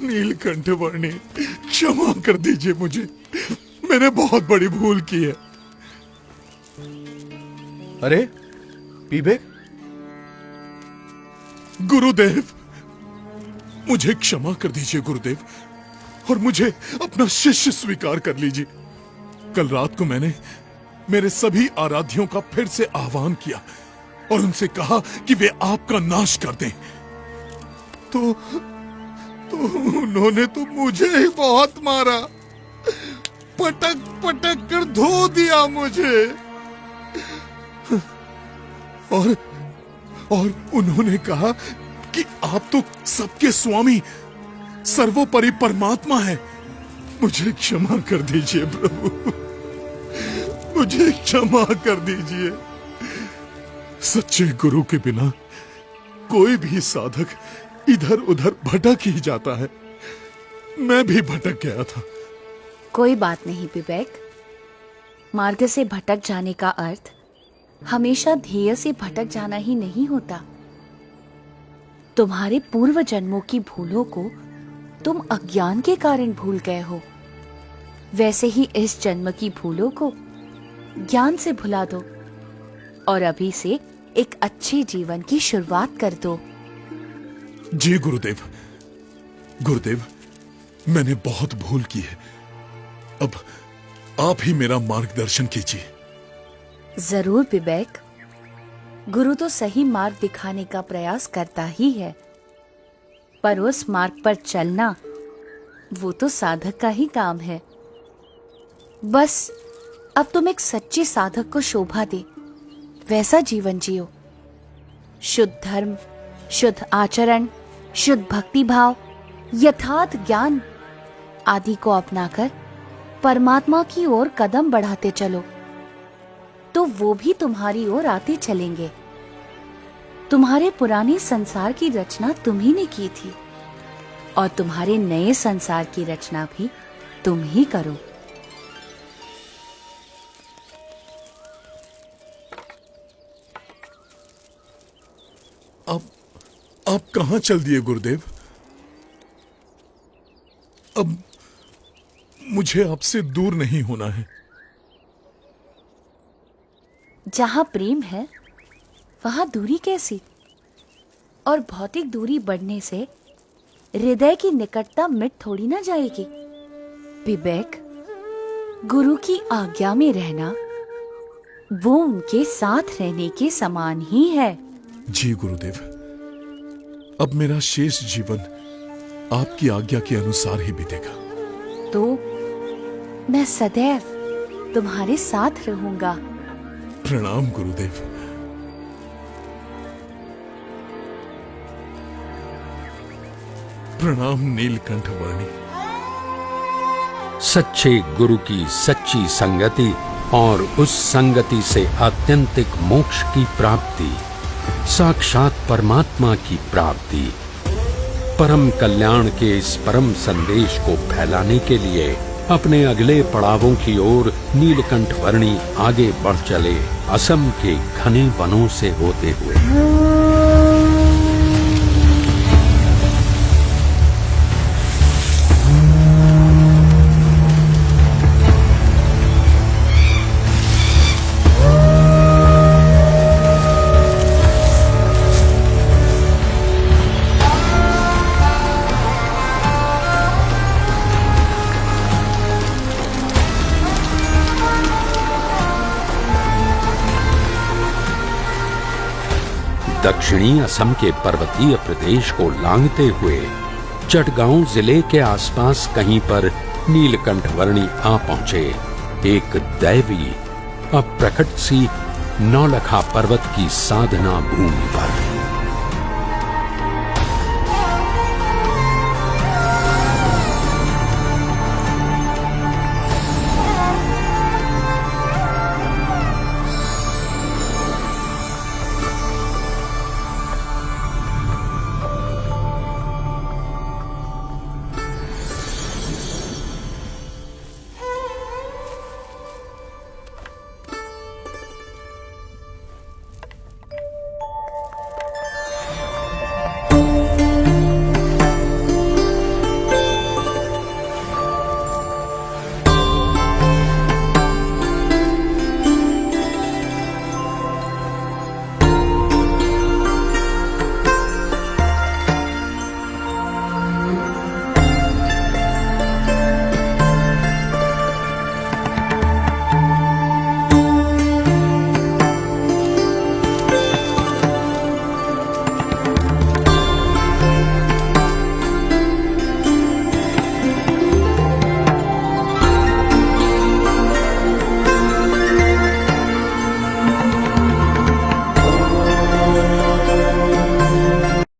नीलकंठ वर्णी, क्षमा कर दीजिए मुझे, मैंने बहुत बड़ी भूल की है। अरे पीबेक, गुरुदेव, मुझे क्षमा कर दीजिए गुरुदेव, और मुझे अपना शिष्य स्वीकार कर लीजिए। कल रात को मैंने मेरे सभी आराध्यों का फिर से आह्वान किया और उनसे कहा कि वे आपका नाश कर दें। तो उन्होंने तो मुझे ही बहुत मारा, पटक पटक कर धो दिया मुझे। और उन्होंने कहा कि आप तो सबके स्वामी, सर्वोपरि परमात्मा है। मुझे क्षमा कर दीजिए प्रभु, मुझे क्षमा कर दीजिए। सच्चे गुरु के बिना कोई भी साधक इधर उधर भटक ही जाता है। मैं भी भटक गया था। कोई बात नहीं पिबेक, मार्ग से भटक जाने का अर्थ हमेशा ध्येय से भटक जाना ही नहीं होता। तुम्हारे पूर्व जन्मों की भूलों को तुम अज्ञान के कारण भूल गए हो, वैसे ही इस जन्म की भूलों को ज्ञान से भुला दो और अभी से एक अच्छे जीवन की शुरुआत कर दो। जी गुरुदेव, गुरुदेव, मैंने बहुत भूल की है। अब आप ही मेरा मार्गदर्शन कीजिए। जरूर पिबेक, गुरु तो सही मार्ग दिखाने का प्रयास करता ही है, पर उस मार्ग पर चलना वो तो साधक का ही काम है। बस अब तुम एक सच्चे साधक को शोभा दे वैसा जीवन जियो। शुद्ध धर्म, शुद्ध आचरण, शुद्ध भक्ति भाव, यथार्थ ज्ञान आदि को अपनाकर परमात्मा की ओर कदम बढ़ाते चलो, तो वो भी तुम्हारी ओर आते चलेंगे। तुम्हारे पुराने संसार की रचना तुम ही ने की थी और तुम्हारे नए संसार की रचना भी तुम ही करो। आप कहां चल दिए गुरुदेव? अब मुझे आपसे दूर नहीं होना है। जहां प्रेम है वहां दूरी कैसी? और भौतिक दूरी बढ़ने से हृदय की निकटता मिट थोड़ी ना जाएगी। पिबेक, गुरु की आज्ञा में रहना वो उनके साथ रहने के समान ही है। जी गुरुदेव, अब मेरा शेष जीवन आपकी आज्ञा के अनुसार ही बीतेगा। तो मैं सदैव तुम्हारे साथ रहूंगा। प्रणाम गुरुदेव। प्रणाम नीलकंठ वर्णी। सच्चे गुरु की सच्ची संगति और उस संगति से आत्यंतिक मोक्ष की प्राप्ति, साक्षात परमात्मा की प्राप्ति, परम कल्याण के इस परम संदेश को फैलाने के लिए अपने अगले पड़ावों की ओर नीलकंठ वर्णी आगे बढ़ चले, असम के घने वनों से होते हुए। दक्षिणी असम के पर्वतीय प्रदेश को लांघते हुए चटगांव जिले के आसपास कहीं पर नीलकंठ वर्णी आ पहुंचे, एक दैवी अप्रकट सी नौलखा पर्वत की साधना भूमि पर।